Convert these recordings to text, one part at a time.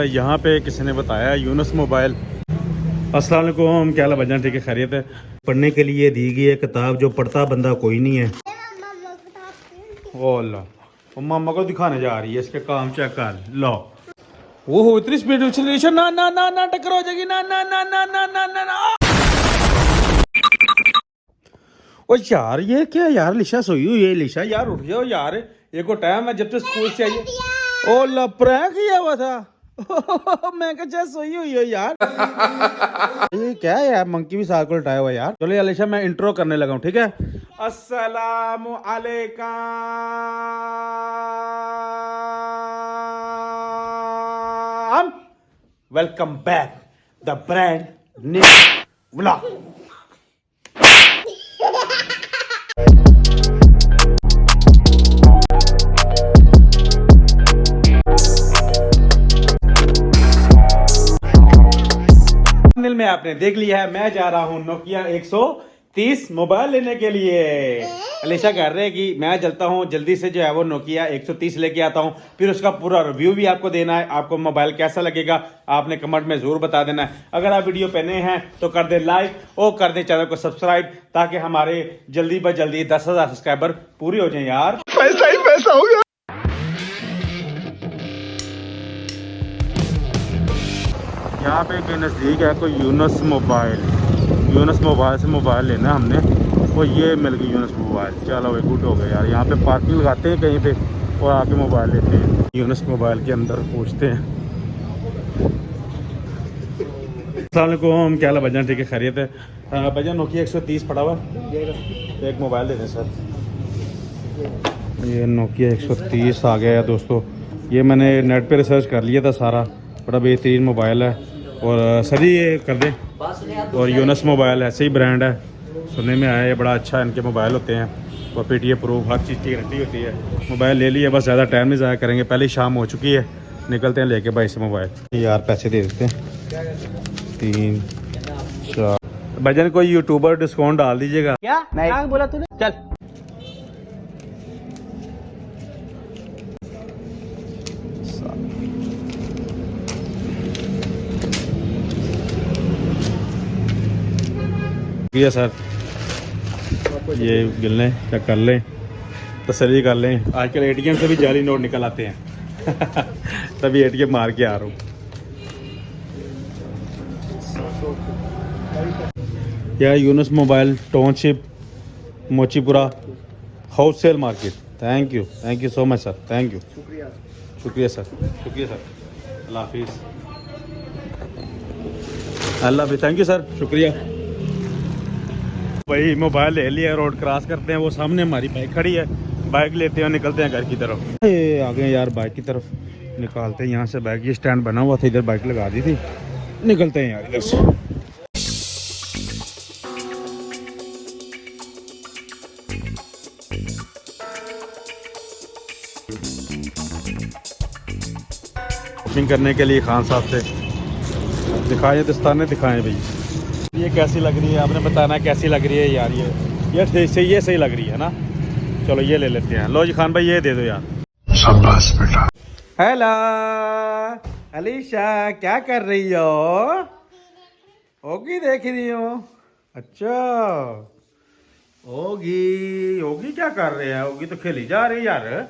यहाँ पे किसी ने बताया यूनुस मोबाइल। अस्सलाम वालेकुम, क्या हाल है भाईजान? ठीक है, खैरियत है। पढ़ने के लिए दी गई है किताब, जो पढ़ता बंदा कोई नहीं है। ओ अल्लाह, वो मामा को दिखाने जा रही है, इसके काम चेक कर लो। वो हो इतनी स्पीड एक्सीलरेशन, ना ना ना ना टक्कर हो जाएगी, ना ना ना ना ना ना ना ना। ओ यार ये क्या यार, लिशा सोई हुई है। लिशा यार उठ जाओ यार, ये को टाइम है जब से स्कूल से आई। ओ लपरा किया हुआ था। मैं क्या सोई हुई हो यार। ये क्या है यार, मंकी भी साथ को लटाया हुआ यार। चलो अलीशा मैं इंट्रो करने लगा हूँ, ठीक है। अस्सलामु अलैकुम, welcome back the brand new vlog. में आपने देख लिया है, मैं जा रहा हूँ नोकिया 130 मोबाइल लेने के लिए। अलीशा कह रहे हैं कि मैं चलता हूँ जल्दी से, जो है वो नोकिया 130 लेके आता हूँ, फिर उसका पूरा रिव्यू भी आपको देना है। आपको मोबाइल कैसा लगेगा आपने कमेंट में जरूर बता देना है। अगर आप वीडियो पे नए हैं तो कर दे लाइक और कर दे चैनल को सब्सक्राइब, ताकि हमारे जल्दी ब जल्दी 10,000 सब्सक्राइबर पूरी हो जाए यार। पैसा ही पैसा हो गया। यहाँ पे कोई नज़दीक है कोई यूनुस मोबाइल। यूनुस मोबाइल से मोबाइल लेना हमने, वो ये मिल गई यूनुस मोबाइल। चलो भाई गुड हो गया यार। यहाँ पे पार्किंग लगाते हैं कहीं पे और आके मोबाइल लेते हैं। यूनुस मोबाइल के अंदर पूछते हैं। अस्सलाम वालेकुम, क्या हाल है भाईजान? ठीक है, खैरियत है। भाईजान नोकिया 130 पड़ा हुआ, एक मोबाइल दे दें सर। ये नोकिया 130 आ गया है दोस्तों। ये मैंने नेट पे रिसर्च कर लिया था सारा, बड़ा बेहतरीन मोबाइल है। और सर ये कर दें। और यूनुस मोबाइल ऐसे ही ब्रांड है, सुनने में आया है बड़ा अच्छा इनके मोबाइल होते हैं और PTA प्रूफ हर चीज़ की गारंटी होती है। मोबाइल ले लिए, बस ज़्यादा टाइम नहीं ज़ाया करेंगे, पहले ही शाम हो चुकी है। निकलते हैं लेके भाई से मोबाइल। यार पैसे दे देते हैं 3 4। भाईजान कोई यूट्यूबर डिस्काउंट डाल दीजिएगा। क्या नहीं बोला तूने? चल सर, ये गिन लें, चेक कर लें, तसल्ली कर लें। आजकल ATM से भी जाली नोट निकल आते हैं। तभी ATM मार के आ रहा हूँ। यह Yunus mobile township Mochipura wholesale market. Thank you so much sir, thank you, शुक्रिया सर, शुक्रिया सर। अल्लाह हाफिज़, अल्लाह हाफिज़, थैंक यू सर, शुक्रिया। भाई मोबाइल ले लिया, रोड क्रॉस करते हैं, वो सामने हमारी बाइक खड़ी है, बाइक लेते हैं, निकलते हैं घर की तरफ। आ गए यार बाइक की तरफ, निकालते हैं यहाँ से बाइक। ये स्टैंड बना हुआ था, इधर बाइक लगा दी थी, निकलते हैं यार इधर से। शॉपिंग करने के लिए खान साहब से दिखाएं, दस्ताने दिखाएं भाई। ये कैसी लग रही है आपने बताना, कैसी लग रही है यार। ये सही लग रही है ना। चलो ये ले लेते हैं। लो जी खान भाई ये दे दो यार। शाबाश बेटा। हेलो अलीशा, क्या कर रही हो? ओगी देख रही हो? अच्छा ओगी क्या कर रहे हैं? ओगी तो खेली जा रही है यार।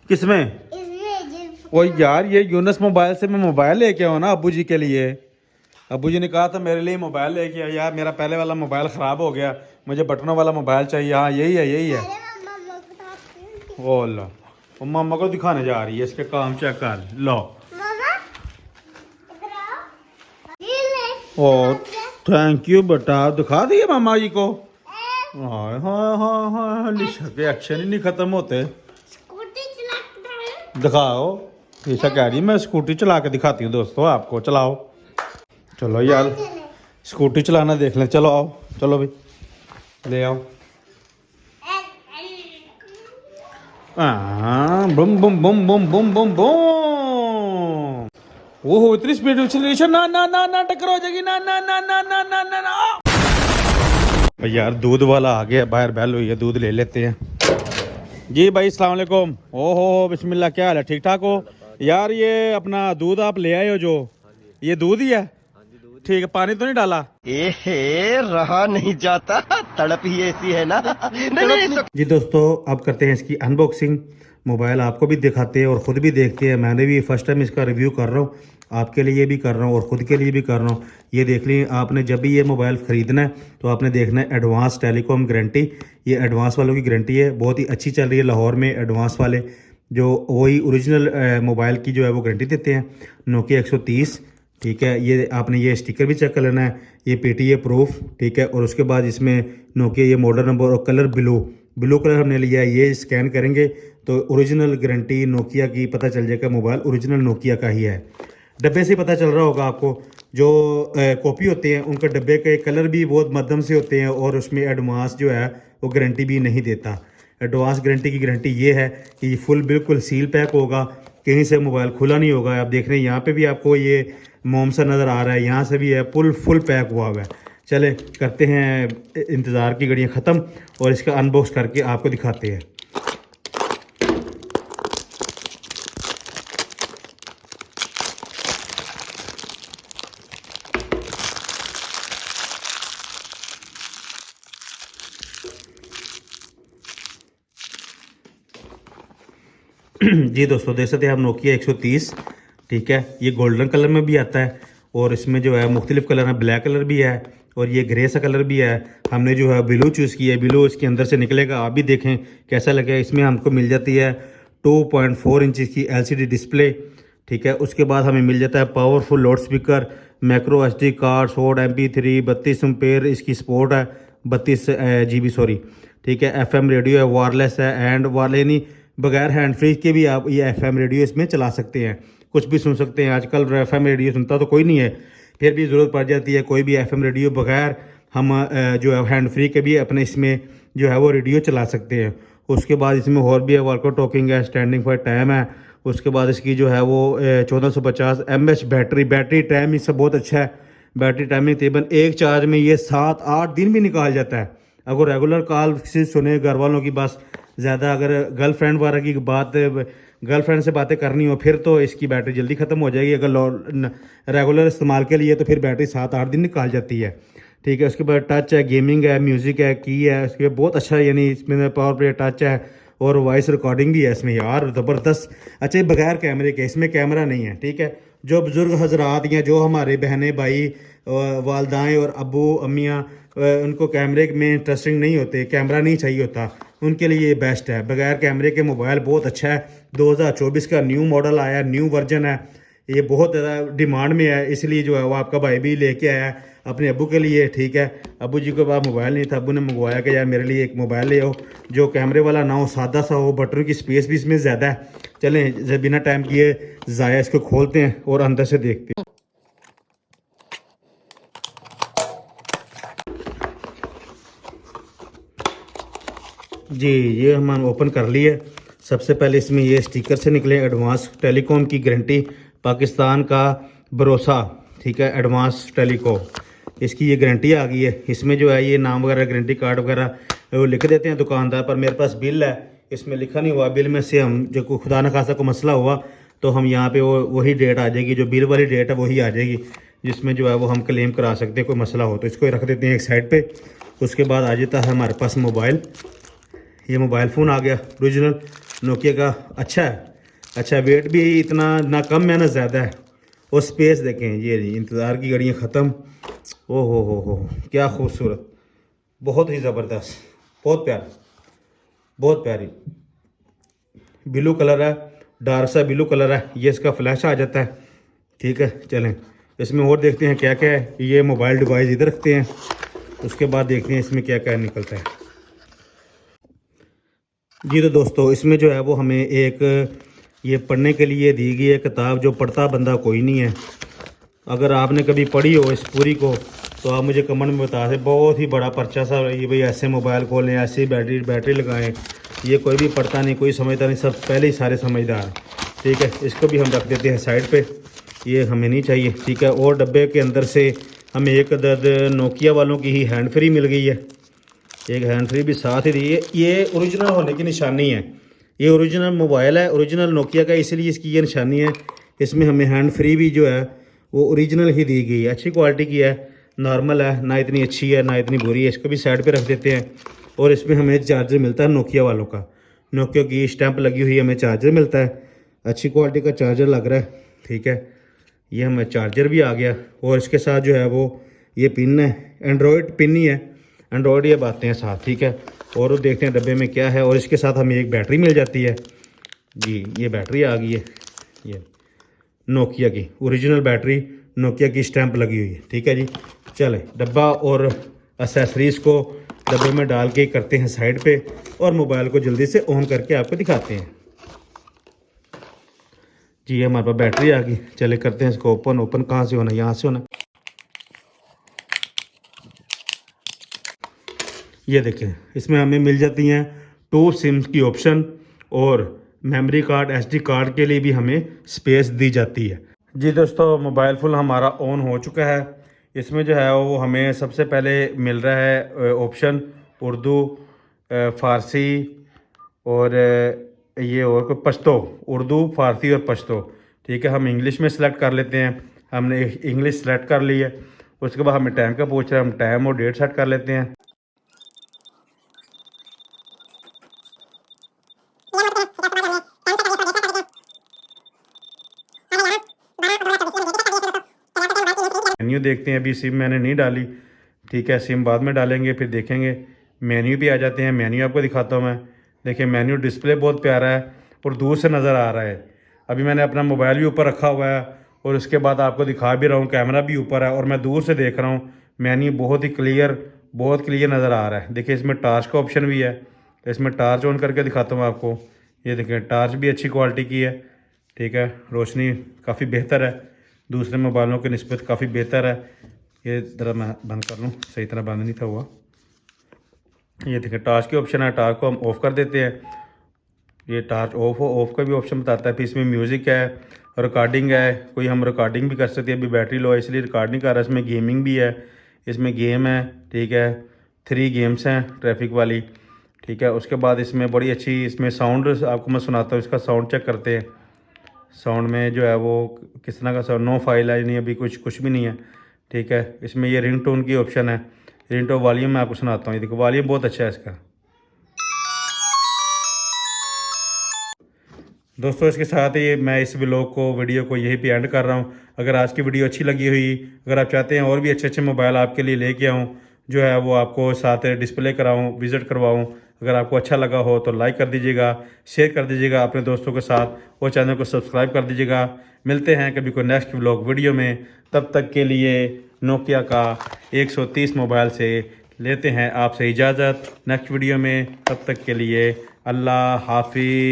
किसमें? ओ यार ये यूनुस मोबाइल से मैं मोबाइल लेके आऊँ ना अब्बू जी के लिए। अब्बू जी ने कहा था मेरे लिए मोबाइल लेके आया। यार मेरा पहले वाला मोबाइल ख़राब हो गया, मुझे बटनों वाला मोबाइल चाहिए। हाँ यही है। ओ अल्लाह, वो मामा को दिखाने जा रही है, इसके काम चेक कर लो। ओ थैंक यू बेटा, दिखा दिए मामा जी को। हाँ लिशा के एक्शन ही नहीं ख़त्म होते। दिखाओ। लिशा कह रही मैं स्कूटी चला के दिखाती हूँ दोस्तों आपको, चलाओ। चलो यार स्कूटी चलाना देख लें। चलो आओ, चलो भाई ले आओ। बुम बुम बुम बुम बुम बुम बुम। वो हो इतनी स्पीड एक्सीलरेशन, ना ना ना ना टक्कर हो जाएगी, ना ना ना ना ना ना ना ना। भाई यार दूध वाला आ गया, बाहर बैल हुई है, दूध ले लेते हैं। जी भाई अस्सलाम वालेकुम। ओहो बिस्मिल्लाह, क्या हाल है? ठीक ठाक हो? यार ये अपना दूध आप ले आए हो जो, ये दूध ही है? ठीक है, पानी तो नहीं डाला? रहा नहीं जाता, तड़प ही ऐसी है ना। नहीं। जी दोस्तों, अब करते हैं इसकी अनबॉक्सिंग। मोबाइल आपको भी दिखाते हैं और ख़ुद भी देखते हैं। मैंने भी फर्स्ट टाइम इसका रिव्यू कर रहा हूँ, आपके लिए भी कर रहा हूँ और ख़ुद के लिए भी कर रहा हूँ। ये देख लीजिए, आपने जब भी ये मोबाइल ख़रीदना है तो आपने देखना है एडवांस टेलीकॉम गारंटी। ये एडवांस वालों की गारंटी है, बहुत ही अच्छी चल रही है। लाहौर में एडवांस वाले जो वही ओरिजिनल मोबाइल की जो है वो गारंटी देते हैं। नोकिया 130, ठीक है। ये आपने ये स्टिकर भी चेक कर लेना है, ये PTA प्रूफ, ठीक है। और उसके बाद इसमें नोकिया ये मॉडल नंबर और कलर ब्लू कलर हमने लिया है। ये स्कैन करेंगे तो ओरिजिनल गारंटी नोकिया की पता चल जाएगा, मोबाइल ओरिजिनल नोकिया का ही है। डब्बे से पता चल रहा होगा आपको। जो कॉपी होते हैं उनके डब्बे के कलर भी बहुत मध्यम से होते हैं और उसमें एडवांस जो है वो गारंटी भी नहीं देता। एडवांस गारंटी की गारंटी ये है कि ये फुल बिल्कुल सील पैक होगा, कहीं से मोबाइल खुला नहीं होगा। आप देख रहे हैं यहाँ पे भी आपको ये मोम सा नज़र आ रहा है, यहाँ से भी है, फुल पैक हुआ हुआ है। चले करते हैं इंतज़ार की घड़ियाँ ख़त्म और इसका अनबॉक्स करके आपको दिखाते हैं। जी दोस्तों, देख सकते हैं आप नोकिया 130, ठीक है। ये गोल्डन कलर में भी आता है और इसमें जो है मुख्तलिफ कलर है, ब्लैक कलर भी है और ये ग्रे सा कलर भी है। हमने जो है ब्लू चूज़ किया है, ब्लू इसके अंदर से निकलेगा, आप भी देखें कैसा लगेगा। इसमें हमको मिल जाती है 2.4 इंच की LCD डिस्प्ले, ठीक है। उसके बाद हमें मिल जाता है powerful loud speaker, macro SD card, 100 MP3, 32 ampere इसकी सपोर्ट है, 32 GB सॉरी, ठीक है। FM रेडियो है, वायरलेस है एंड वाले नहीं, बगैर हैंड फ्री के भी आप ये FM रेडियो इसमें चला सकते हैं, कुछ भी सुन सकते हैं। आजकल FM रेडियो सुनता तो कोई नहीं है, फिर भी ज़रूरत पड़ जाती है कोई भी FM रेडियो बगैर हम जो है हैंड फ्री के भी अपने इसमें जो है वो रेडियो चला सकते हैं। उसके बाद इसमें और भी है, वर्कआउट टॉकिंग है, स्टैंडिंग फॉर टाइम है। उसके बाद इसकी जो है वो 1450 mAh बैटरी टाइम इससे बहुत अच्छा है। बैटरी टाइमिंग तकरीबन एक चार्ज में ये 7-8 दिन भी निकाल जाता है। अगर रेगुलर कॉल से सुने घर वालों की, बस ज़्यादा अगर गर्लफ्रेंड वगैरह की बात, गर्लफ्रेंड से बातें करनी हो फिर तो इसकी बैटरी जल्दी ख़त्म हो जाएगी। अगर रेगुलर इस्तेमाल के लिए तो फिर बैटरी 7-8 दिन निकाल जाती है, ठीक है। उसके बाद टच है, गेमिंग है, म्यूज़िक है, की है, उसके बहुत अच्छा है, यानी इसमें पावर प्ले टच है और वॉइस रिकॉर्डिंग भी है इसमें यार, ज़बरदस्त। अच्छा, बगैर कैमरे के, इसमें कैमरा नहीं है, ठीक है। जो बुज़ुर्ग हजरात या जो हमारे बहनें भाई वालदाएँ और अब्बू अम्मियाँ उनको कैमरे में इंटरेस्टिंग नहीं होते, कैमरा नहीं चाहिए होता, उनके लिए ये बेस्ट है। बगैर कैमरे के मोबाइल बहुत अच्छा है। 2024 का न्यू मॉडल आया, न्यू वर्जन है, ये बहुत ज़्यादा डिमांड में है, इसलिए जो है वो आपका भाई भी लेके आया है अपने अब्बू के लिए, ठीक है। अब्बू जी के पास मोबाइल नहीं था, अब्बू ने मंगवाया कि यार मेरे लिए एक मोबाइल ले आओ जो कैमरे वाला ना हो, सादा सा हो, बटन की स्पेस भी इसमें ज़्यादा है। चलें बिना टाइम किए ज़ाया इसको खोलते हैं और अंदर से देखते हैं। जी, ये हम ओपन कर लिए। सबसे पहले इसमें ये स्टिकर से निकले, एडवांस टेलीकॉम की गारंटी, पाकिस्तान का भरोसा, ठीक है, एडवांस टेलीकॉम, इसकी ये गारंटी आ गई है। इसमें जो है ये नाम वगैरह, गारंटी कार्ड वगैरह वो लिख देते हैं दुकानदार, पर मेरे पास बिल है, इसमें लिखा नहीं हुआ। बिल में से हम जो खुदा न खासा को मसला हुआ तो हम यहाँ पे वही डेट आ जाएगी, जो बिल वाली डेट है वही आ जाएगी, जिसमें जो है वो हम क्लेम करा सकते हैं, कोई मसला हो तो। इसको रख देते हैं एक साइड पे। उसके बाद आ जाता है हमारे पास मोबाइल। ये मोबाइल फ़ोन आ गया ओरिजिनल नोकिया का, अच्छा है, अच्छा वेट भी इतना ना कम है ना ज़्यादा है। और स्पेस देखें, ये इंतज़ार की घड़ियाँ ख़त्म। ओ हो क्या खूबसूरत, बहुत ही ज़बरदस्त, बहुत प्यारा, बहुत प्यारी ब्लू कलर है, डार्क सा ब्लू कलर है। ये इसका फ्लैश आ जाता है, ठीक है। चलें इसमें और देखते हैं क्या क्या है। ये मोबाइल डिवाइस इधर रखते हैं, उसके बाद देखते हैं इसमें क्या क्या निकलता है। जी तो दोस्तों, इसमें जो है वो हमें एक ये पढ़ने के लिए दी गई है किताब, जो पढ़ता बंदा कोई नहीं है। अगर आपने कभी पढ़ी हो इस पूरी को तो आप मुझे कमेंट में बता दें। बहुत ही बड़ा पर्चा सा, ये भाई ऐसे मोबाइल खोलें, ऐसी बैटरी लगाएं, ये कोई भी पढ़ता नहीं, कोई समझता नहीं, सब पहले ही सारे समझदार, ठीक है। इसको भी हम रख देते हैं साइड पे, ये हमें नहीं चाहिए, ठीक है। और डब्बे के अंदर से हमें एक नोकिया वालों की ही हैंड फ्री मिल गई है, एक हैंड फ्री भी साथ ही दी है। ये ओरिजिनल होने की निशानी है, ये ओरिजिनल मोबाइल है, ओरिजिनल नोकिया का, इसलिए इसकी ये निशानी है। इसमें हमें हैंड फ्री भी जो है वो ओरिजिनल ही दी गई है, अच्छी क्वालिटी की है, नॉर्मल है, ना इतनी अच्छी है ना इतनी बुरी है। इसको भी साइड पे रख देते हैं। और इसमें हमें चार्जर मिलता है नोकिया वालों का, नोकिया की स्टैंप लगी हुई हमें चार्जर मिलता है, अच्छी क्वालिटी का चार्जर लग रहा है। ठीक है, ये हमें चार्जर भी आ गया। और इसके साथ जो है वो ये पिन है, एंड्रॉयड पिन ही है, एंड्रॉयड ये बातें हैं साथ। ठीक है, और देखते हैं डब्बे में क्या है। और इसके साथ हमें एक बैटरी मिल जाती है जी, ये बैटरी आ गई है, ये नोकिया की ओरिजिनल बैटरी, नोकिया की स्टैंप लगी हुई है। ठीक है जी, चले डब्बा और एसेसरीज को डब्बे में डाल के करते हैं साइड पे, और मोबाइल को जल्दी से ऑन करके आपको दिखाते हैं। जी हमारे पास बैटरी आ गई, चले करते हैं इसको ओपन। ओपन कहाँ से होना, यहाँ से होना। ये देखें, इसमें हमें मिल जाती हैं 2 सिम्स की ऑप्शन, और मेमोरी कार्ड, एसडी कार्ड के लिए भी हमें स्पेस दी जाती है। जी दोस्तों, मोबाइल फ़ोन हमारा ऑन हो चुका है। इसमें जो है वो हमें सबसे पहले मिल रहा है ऑप्शन उर्दू, फ़ारसी और ये और कोई पश्तो, उर्दू, फ़ारसी और पश्तो। ठीक है, हम इंग्लिश में सेलेक्ट कर लेते हैं। हमने इंग्लिश सेलेक्ट कर ली है। उसके बाद हमें टाइम का पूछ रहा है, हम टाइम और डेट सेट कर लेते हैं। मेन्यू देखते हैं, अभी सिम मैंने नहीं डाली। ठीक है, सिम बाद में डालेंगे, फिर देखेंगे। मेन्यू भी आ जाते हैं, मेन्यू आपको दिखाता हूँ मैं। देखिए मेन्यू डिस्प्ले बहुत प्यारा है और दूर से नज़र आ रहा है। अभी मैंने अपना मोबाइल भी ऊपर रखा हुआ है और उसके बाद आपको दिखा भी रहा हूँ, कैमरा भी ऊपर है और मैं दूर से देख रहा हूँ। मेन्यू बहुत ही क्लियर, बहुत क्लियर नज़र आ रहा है। देखिए इसमें टार्च का ऑप्शन भी है, तो इसमें टार्च ऑन करके दिखाता हूँ आपको। ये देखिए टार्च भी अच्छी क्वालिटी की है। ठीक है, रोशनी काफ़ी बेहतर है, दूसरे मोबाइलों के निस्बत काफ़ी बेहतर है। ये ज़रा मैं बंद कर लूँ, सही तरह बंद नहीं था हुआ। ये देखिए टार्च के ऑप्शन है, टार्च को हम ऑफ़ कर देते हैं। ये टार्च ऑफ का भी ऑप्शन बताता है। फिर इसमें म्यूज़िक है, रिकॉर्डिंग है, कोई हम रिकॉर्डिंग भी कर सकते हैं। अभी बैटरी लो है इसलिए रिकॉर्डिंग कर रहा है। इसमें गेमिंग भी है, इसमें गेम है। ठीक है, 3 गेम्स हैं ट्रैफिक वाली। ठीक है, उसके बाद इसमें बड़ी अच्छी, इसमें साउंड आपको मैं सुनाता हूँ, इसका साउंड चेक करते हैं। साउंड में जो है वो किस तरह का साउंड, नो फाइल है, नहीं अभी कुछ भी नहीं है। ठीक है, इसमें ये रिंग टोन की ऑप्शन है, रिंग टोन वॉल्यूम मैं आपको सुनाता हूँ। ये देखो वॉल्यूम बहुत अच्छा है इसका। दोस्तों इसके साथ ही मैं इस व्लॉग को, वीडियो को यहीं पे एंड कर रहा हूँ। अगर आज की वीडियो अच्छी लगी हुई, अगर आप चाहते हैं और भी अच्छे अच्छे मोबाइल आपके लिए लेके आऊँ, जो है वो आपको साथ डिस्प्ले कराऊँ, विज़िट करवाऊँ, अगर आपको अच्छा लगा हो तो लाइक कर दीजिएगा, शेयर कर दीजिएगा अपने दोस्तों के साथ और चैनल को सब्सक्राइब कर दीजिएगा। मिलते हैं कभी कोई नेक्स्ट व्लॉग वीडियो में, तब तक के लिए नोकिया का 130 मोबाइल से लेते हैं आपसे इजाज़त। नेक्स्ट वीडियो में, तब तक के लिए अल्लाह हाफिज़।